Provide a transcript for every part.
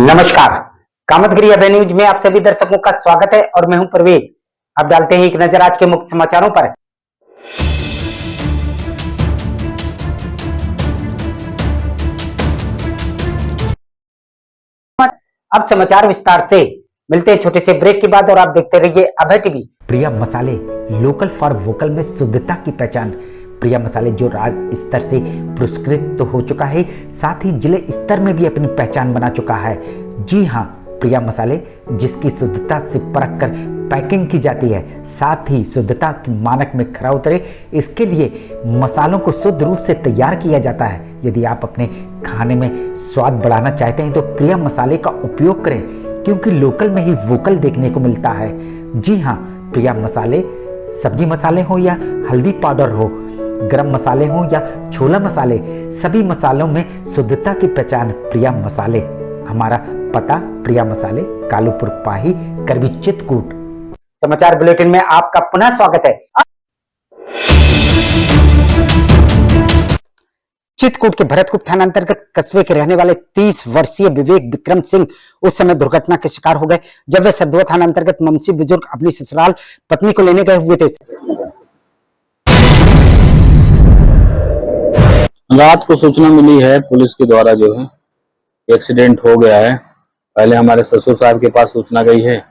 नमस्कार, कामतगिरी अभय न्यूज में आप सभी दर्शकों का स्वागत है और मैं हूं परवेज। अब डालते हैं एक नजर आज के मुख्य समाचारों पर। अब समाचार विस्तार से। मिलते हैं छोटे से ब्रेक के बाद और आप देखते रहिए अभय टीवी। प्रिया मसाले, लोकल फॉर वोकल में शुद्धता की पहचान। प्रिया मसाले जो राज्य स्तर से पुरस्कृत तो हो चुका है, साथ ही जिले स्तर में भी अपनी पहचान बना चुका है। जी हाँ, प्रिया मसाले जिसकी शुद्धता से परख कर पैकिंग की जाती है, साथ ही शुद्धता के मानक में खरा उतरे, इसके लिए मसालों को शुद्ध रूप से तैयार किया जाता है। यदि आप अपने खाने में स्वाद बढ़ाना चाहते हैं तो प्रिया मसाले का उपयोग करें, क्योंकि लोकल में ही वोकल देखने को मिलता है। जी हाँ, प्रिया मसाले सब्जी मसाले हो या हल्दी पाउडर हो, गरम मसाले हो या छोला मसाले, सभी मसालों में शुद्धता की पहचान प्रिया मसाले। हमारा पता प्रिया मसाले, कालूपुर पाही, करबी, चित्रकूट। समाचार बुलेटिन में आपका पुनः स्वागत है। चित्रकूट के भरतकूप थाना अंतर्गत कस्बे के रहने वाले 30 वर्षीय विवेक विक्रम सिंह उस समय दुर्घटना के शिकार हो गए जब वे सदवा थाना अंतर्गत ममसी बुजुर्ग अपनी ससुराल पत्नी को लेने गए हुए थे। रात को सूचना मिली है पुलिस के द्वारा जो है एक्सीडेंट हो गया है। पहले हमारे ससुर साहब के पास सूचना गई है,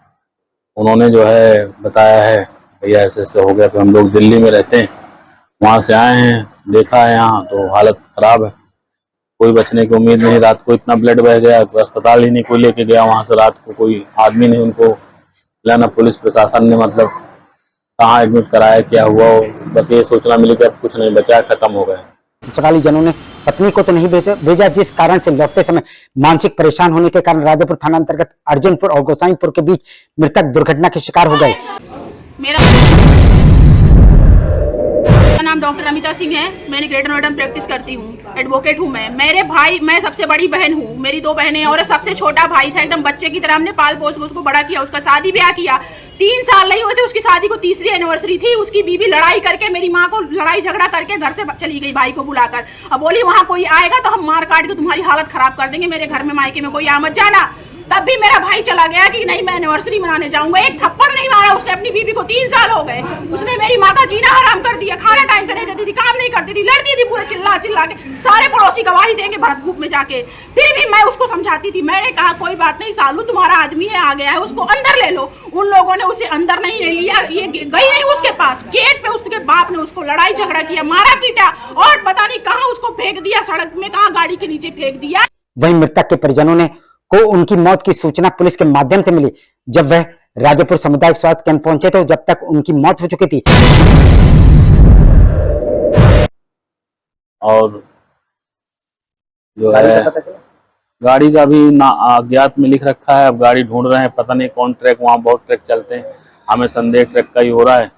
उन्होंने जो है बताया है भैया ऐसे ऐसे हो गया। तो हम लोग दिल्ली में रहते हैं, वहाँ से आए हैं, देखा है यहाँ तो हालत खराब है, कोई बचने की उम्मीद नहीं। रात को इतना ब्लड बह गया, अस्पताल ही नहीं कोई लेके गया वहाँ से, रात को कोई आदमी नहीं उनको लाना। पुलिस प्रशासन ने मतलब कहाँ एडमिट कराया, क्या हुआ, बस ये सूचना मिली कि अब कुछ नहीं बचा, खत्म हो गए। ससुराली जनों ने पत्नी को तो नहीं भेजा, जिस कारण से लौटते समय मानसिक परेशान होने के कारण राजापुर थाना अंतर्गत अर्जुनपुर और गोसाईपुर के बीच मृतक दुर्घटना के शिकार हो गए। मेरा नाम डॉक्टर अमिता सिंह है, मैंने ग्रेटर नोएडा में प्रैक्टिस करती हूँ, एडवोकेट हूँ मैं। मेरे भाई, मैं सबसे बड़ी बहन हूँ, मेरी 2 बहनें और सबसे छोटा भाई था, एकदम बच्चे की तरह हमने पाल पोस के उसको बड़ा किया। उसका शादी ब्याह किया, 3 साल नहीं हुए थे उसकी शादी को, 3री एनिवर्सरी थी। उसकी बीवी लड़ाई करके, मेरी माँ को लड़ाई झगड़ा करके घर से चली गई भाई को बुलाकर। अब बोली वहाँ कोई आएगा तो हम मार काट के तुम्हारी हालत खराब कर देंगे, मेरे घर में मायके में कोई आ मत जाना। तब भी मेरा भाई चला गया कि नहीं मैं एनिवर्सरी मनाने जाऊंगा। एक थप्पड़ नहीं मारा उसने अपनी बीवी को, 3 साल हो गए। उसने मेरी माँ का जीना हराम कर दिया, खाना टाइम पे नहीं देती थी, काम नहीं करती थी, लड़ती थी पूरे चिल्ला चिल्ला के। सारे पड़ोसी गवाही देंगे भरतकूप में जाके। फिर भी मैं उसको समझाती थी, मैंने कहा कोई बात नहीं सालू, तुम्हारा आदमी है, आ गया है, उसको अंदर ले लो। उन लोगों ने उसे अंदर नहीं लिया, ये गई नहीं उसके पास। गेट पे उसके बाप ने उसको लड़ाई झगड़ा किया, मारा पीटा और पता नहीं कहाँ उसको फेंक दिया, सड़क में कहाँ गाड़ी के नीचे फेंक दिया। वहीं मृतक के परिजनों ने को उनकी मौत की सूचना पुलिस के माध्यम से मिली। जब वह राजापुर सामुदायिक स्वास्थ्य केंद्र पहुंचे तो जब तक उनकी मौत हो चुकी थी। और जो है गाड़ी का भी अज्ञात में लिख रखा है, अब गाड़ी ढूंढ रहे हैं, पता नहीं कौन ट्रक, वहाँ बहुत ट्रक चलते हैं, हमें संदेह ट्रक का ही हो रहा है,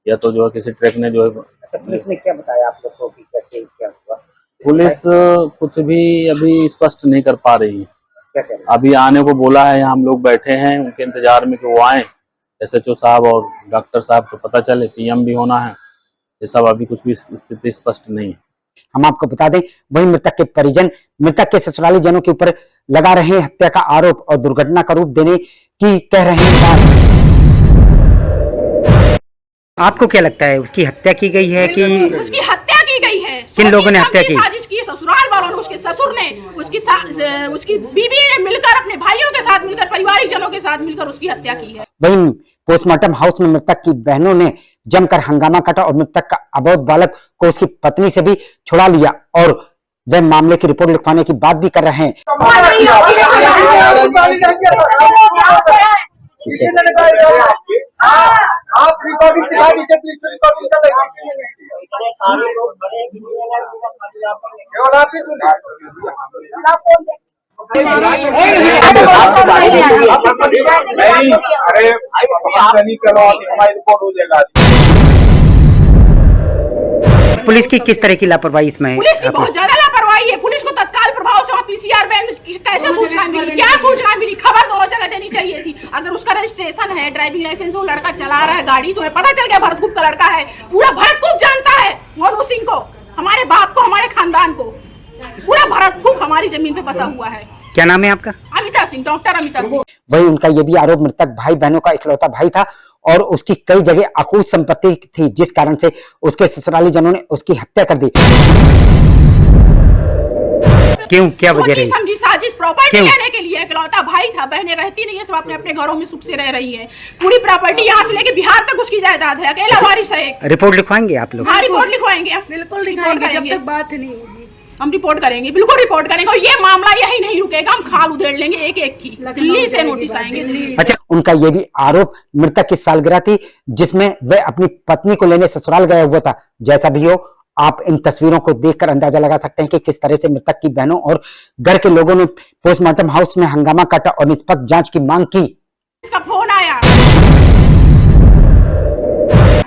या तो जो है किसी ट्रक ने जो है। पुलिस ने क्या बताया आप लोग को कि कैसे क्या हुआ? पुलिस कुछ भी अभी स्पष्ट नहीं कर पा रही है। अभी आने को बोला है, हम लोग बैठे हैं उनके इंतजार में कि वो आए, SHO साहब और डॉक्टर साहब को पता चले, PM भी होना है, ये सब अभी कुछ भी स्थिति स्पष्ट नहीं है। हम आपको बता दें, वही मृतक के परिजन मृतक के ससुराली जनों के ऊपर लगा रहे हैं हत्या का आरोप और दुर्घटना का रूप देने की कह रहे हैं। आपको क्या लगता है, उसकी हत्या की गई है कि उसकी हत्या की गई है? किन लोगों ने हत्या की? साजिश की, ससुराल वालों ने, उसके ससुर ने, उसकी बीवी ने मिलकर, अपने भाइयों के साथ मिलकर, पारिवारिक जनों के साथ मिलकर उसकी हत्या की है। वहीं पोस्टमार्टम हाउस में मृतक की बहनों ने जमकर हंगामा काटा और मृतक का अबोध बालक को उसकी पत्नी से भी छुड़ा लिया और वे मामले की रिपोर्ट लिखवाने की बात भी कर रहे हैं। आप रिकॉर्डिंग दिखा दीजिए प्लीज, रिकॉर्डिंग चल रही है। केवल आप ही सुनिए। अरे नहीं करो, हमारी रिपोर्ट हो जाएगा। पुलिस की किस तरह की लापरवाही इसमें? पुलिस की बहुत ज्यादा लापरवाही है। पुलिस को तत्काल प्रभाव से PCR बैंक कैसे सूचना मिली, क्या सूचना मिली, खबर दोनों जगह देनी चाहिए थी। अगर उसका रजिस्ट्रेशन है, ड्राइविंग लाइसेंस, वो लड़का चला रहा है गाड़ी, तुम्हें पता चल गया भरतकूप का लड़का है, पूरा भरतकूप जानता है मोनू सिंह को, हमारे बाप को, हमारे खानदान को, पूरा भरतकूप हमारी जमीन पे बसा हुआ है। क्या नाम है आपका? अमिता सिंह, डॉक्टर अमिता सिंह। वही उनका ये भी आरोप मृतक भाई बहनों का इकलौता भाई था और उसकी कई जगह अकूत संपत्ति थी, जिस कारण से उसके ससुराली जनों ने उसकी हत्या कर दी। क्यों, क्या वजह रही? समझी साजिश, प्रॉपर्टी लेने के लिए। इकलौता भाई था, बहनें रहती नहीं है, सब अपने अपने घरों में सुख से रह रही हैं। पूरी प्रॉपर्टी यहाँ से लेके बिहार तक उसकी जायदाद है, अकेला वारिस है। रिपोर्ट लिखवाएंगे आप लोग? हाँ, रिपोर्ट लिखवाएंगे, बिल्कुल दिखाएंगे जब तक बात नहीं होगी। हम रिपोर्ट करेंगे, बिल्कुल रिपोर्ट करेंगे। और ये मामला यही नहीं रुकेगा, हम खाल उधेड़ लेंगे एक एक की। दिल्ली से नोटिस आएंगे, दिल्ली से। अच्छा, उनका ये भी आरोप मृतक की सालगिरह थी जिसमें वह अपनी पत्नी को लेने ससुराल गया हुआ था। जैसा भी हो, आप इन तस्वीरों को देखकर अंदाजा लगा सकते हैं कि किस तरह से मृतक की बहनों और घर के लोगों ने पोस्टमार्टम हाउस में हंगामा काटा और निष्पक्ष जांच की मांग की। इसका फोन आया,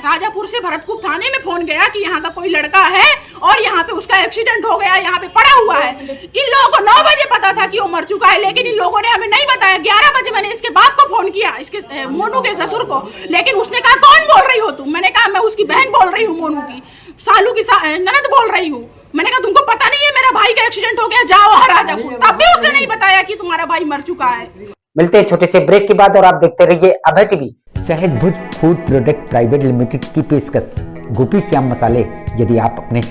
राजापुर से भरतपुर थाने में फोन गया कि यहाँ का कोई लड़का है और यहाँ पे उसका एक्सीडेंट हो गया, यहाँ पे पड़ा हुआ है। इन लोगों को 9 बजे पता था कि वो मर चुका है, लेकिन इन लोगों ने हमें नहीं बताया। 11 बजे मैंने इसके बाप को फोन किया, इसके मोनू के ससुर को, लेकिन उसने कहा कौन बोल रही हो तुम? मैंने कहा मैं उसकी बहन बोल रही हूँ, मोनू की सालू की ननद बोल रही हूँ। मैंने कहा तुमको पता नहीं है मेरा भाई का एक्सीडेंट हो गया, जाओ वहाँ राजापुर। तब भी उसने नहीं बताया कि तुम्हारा भाई मर चुका है। मिलते हैं छोटे से ब्रेक के बाद और आप देखते रहिए अभय टीवी। सहज भुज फूड प्रोडक्ट प्राइवेट लिमिटेड की पेशकश गोपी श्याम मसाले। यदि आप अपने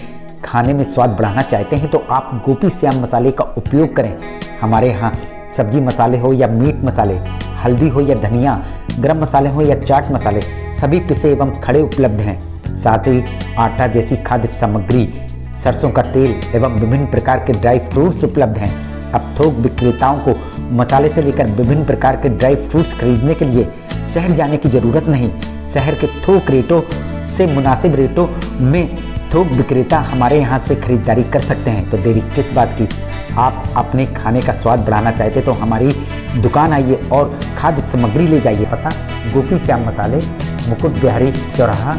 खाने में स्वाद बढ़ाना चाहते हैं तो आप गोपी श्याम मसाले का उपयोग करें। हमारे यहाँ सब्जी मसाले हो या मीट मसाले, हल्दी हो या धनिया, गरम मसाले हो या चाट मसाले, सभी पिसे एवं खड़े उपलब्ध हैं। साथ ही आटा जैसी खाद्य सामग्री, सरसों का तेल एवं विभिन्न प्रकार के ड्राई फ्रूट्स उपलब्ध हैं। अब थोक विक्रेताओं को मसाले से लेकर विभिन्न प्रकार के ड्राई फ्रूट्स खरीदने के लिए शहर जाने की जरूरत नहीं। शहर के थोक रेटों से मुनासिब रेटों में थोक विक्रेता हमारे यहाँ से खरीदारी कर सकते हैं। तो देरी किस बात की? आप अपने खाने का स्वाद बढ़ाना चाहते तो हमारी दुकान आइए और खाद्य सामग्री ले जाइए। पता गोपी श्याम मसाले, मुकुट बिहारी चौराहा,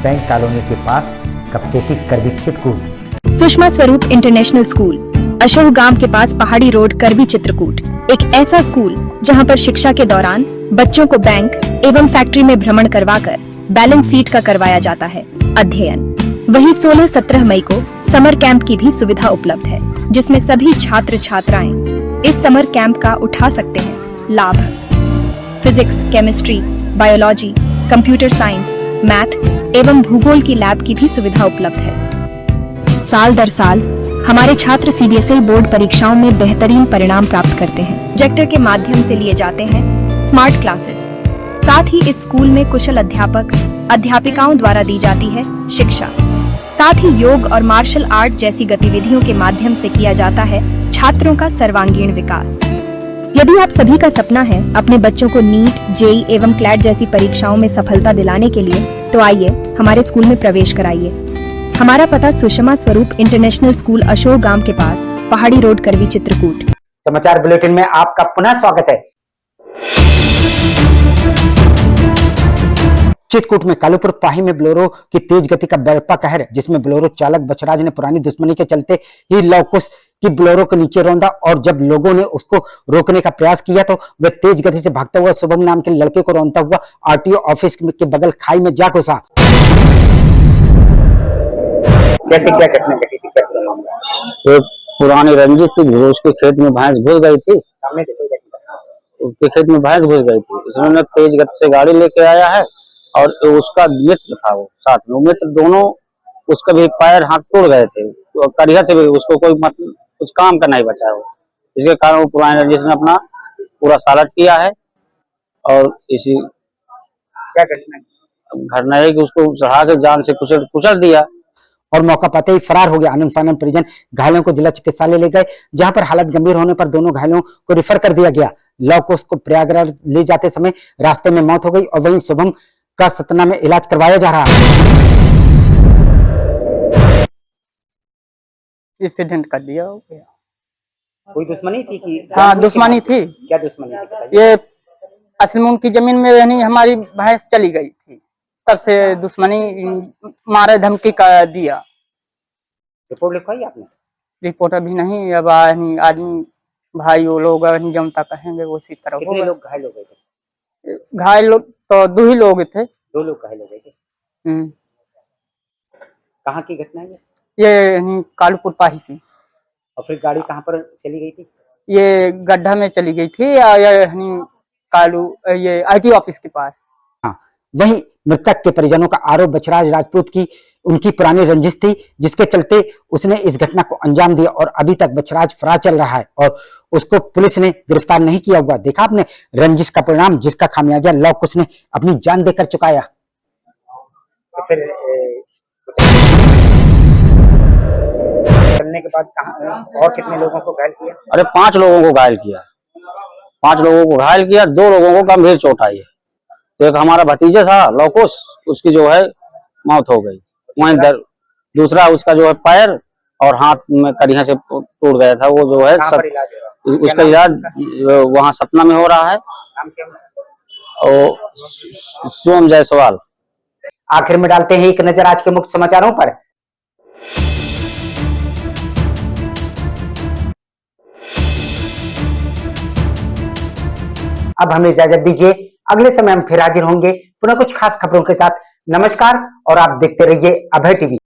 बैंक कॉलोनी के पास, कपसेटी, करबी, चित्रकूट। सुषमा स्वरूप इंटरनेशनल स्कूल, अशोक गांव के पास, पहाड़ी रोड, करबी, चित्रकूट। एक ऐसा स्कूल जहां पर शिक्षा के दौरान बच्चों को बैंक एवं फैक्ट्री में भ्रमण करवाकर बैलेंस शीट का करवाया जाता है अध्ययन। वहीं 16-17 मई को समर कैंप की भी सुविधा उपलब्ध है, जिसमें सभी छात्र छात्राएं इस समर कैंप का उठा सकते हैं लाभ। Physics, chemistry, biology, computer science, math एवं भूगोल की लैब की भी सुविधा उपलब्ध है। साल दर साल हमारे छात्र सीबीएसई बोर्ड परीक्षाओं में बेहतरीन परिणाम प्राप्त करते हैं। प्रोजेक्टर के माध्यम से लिए जाते हैं स्मार्ट क्लासेस। साथ ही इस स्कूल में कुशल अध्यापक अध्यापिकाओं द्वारा दी जाती है शिक्षा। साथ ही योग और मार्शल आर्ट जैसी गतिविधियों के माध्यम से किया जाता है छात्रों का सर्वांगीण विकास। यदि आप सभी का सपना है अपने बच्चों को नीट, जेईई एवं क्लैट जैसी परीक्षाओं में सफलता दिलाने के लिए, तो आइए हमारे स्कूल में प्रवेश कराइए। हमारा पता सुषमा स्वरूप इंटरनेशनल स्कूल, अशोक गांव के पास, पहाड़ी रोड, करवी, चित्रकूट। समाचार बुलेटिन में आपका पुनः स्वागत है। चित्रकूट में कालूपुर पाही में बोलेरो की तेज गति का बरपा कहर, जिसमें बोलेरो चालक बछराज ने पुरानी दुश्मनी के चलते ही लवकुश की बोलेरो को नीचे रौंदा और जब लोगों ने उसको रोकने का प्रयास किया तो वह तेज गति से भागता हुआ शुभम नाम के लड़के को रौंदता हुआ आरटीओ ऑफिस के बगल खाई में जा घुसा। कैसे क्या घटना घटी थी? तो पुरानी रंजिश थी, उसके खेत में भैंस घुस गई थी। सामने से कोई घटना? उसके खेत में भैंस घुस गई थी। उसने तेज गति से गाड़ी लेके आया है और उसका मित्र था वो साथ में। मित्र दोनों, उसका भी पैर हाथ तोड़ गए थे, तो करियर से भी उसको कोई मतलब कुछ काम का नहीं बचा वो। इसके कारण वो पुरानी रंजिश ने अपना पूरा सालट किया है। और इसी क्या घटना है कि उसको चढ़ा के जान से कुचल दिया और मौका पाते ही फरार हो गया। आनंद फानंद परिजन घायलों को जिला चिकित्सालय ले गए, जहां पर हालत गंभीर होने पर दोनों घायलों को रेफर कर दिया गया। लव कुश को प्रयागराज ले जाते समय रास्ते में मौत हो गई और वहीं शुभम का सतना में इलाज करवाया जा रहा है। एक्सीडेंट कर दिया हो गया। कोई दुश्मनी थी कि? हाँ, दुश्मनी थी। क्या दुश्मनी थी? ये असल में उनकी जमीन में यानी हमारी भैंस चली गई थी, तब से दुश्मनी मारे धमकी का दिया। रिपोर्ट लिखवाई आपने? रिपोर्ट अभी नहीं, अब आदमी भाई वो लोग जमता कहेंगे उसी तरह। कितने लोग घायल हो गए थे? घायल लोग तो 2 ही लोग थे। 2 लोग घायल हो गए थे। कहाँ की घटना है ये कालूपुर पाही की। और फिर गाड़ी कहाँ पर चली गई थी? ये गड्ढा में चली गई थी कालू ये आईटी ऑफिस के पास। हाँ, वहीं मृतक के परिजनों का आरोप बछराज राजपूत की उनकी पुरानी रंजिश थी, जिसके चलते उसने इस घटना को अंजाम दिया और अभी तक बछराज फरार चल रहा है और उसको पुलिस ने गिरफ्तार नहीं किया हुआ। देखा आपने रंजिश का परिणाम, जिसका खामियाजा लौक उसने अपनी जान देकर चुकाया। फिर चलने के बाद और कितने लोगों को घायल किया? अरे 5 लोगों को घायल किया, 5 लोगों को घायल किया, 2 लोगों को गंभीर चोट आई है। तो एक हमारा भतीजा था लौकुश, उसकी जो है मौत हो गई। वहीं दूसरा उसका जो है पैर और हाथ में कड़िया से टूट गया था, वो जो है उसका इलाज वहाँ सतना में हो रहा है। और सोम जायसवाल। आखिर में डालते हैं एक नजर आज के मुख्य समाचारों पर। अब हमें इजाजत दीजिए, अगले समय हम फिर हाजिर होंगे पुनः कुछ खास खबरों के साथ। नमस्कार और आप देखते रहिए अभय टीवी।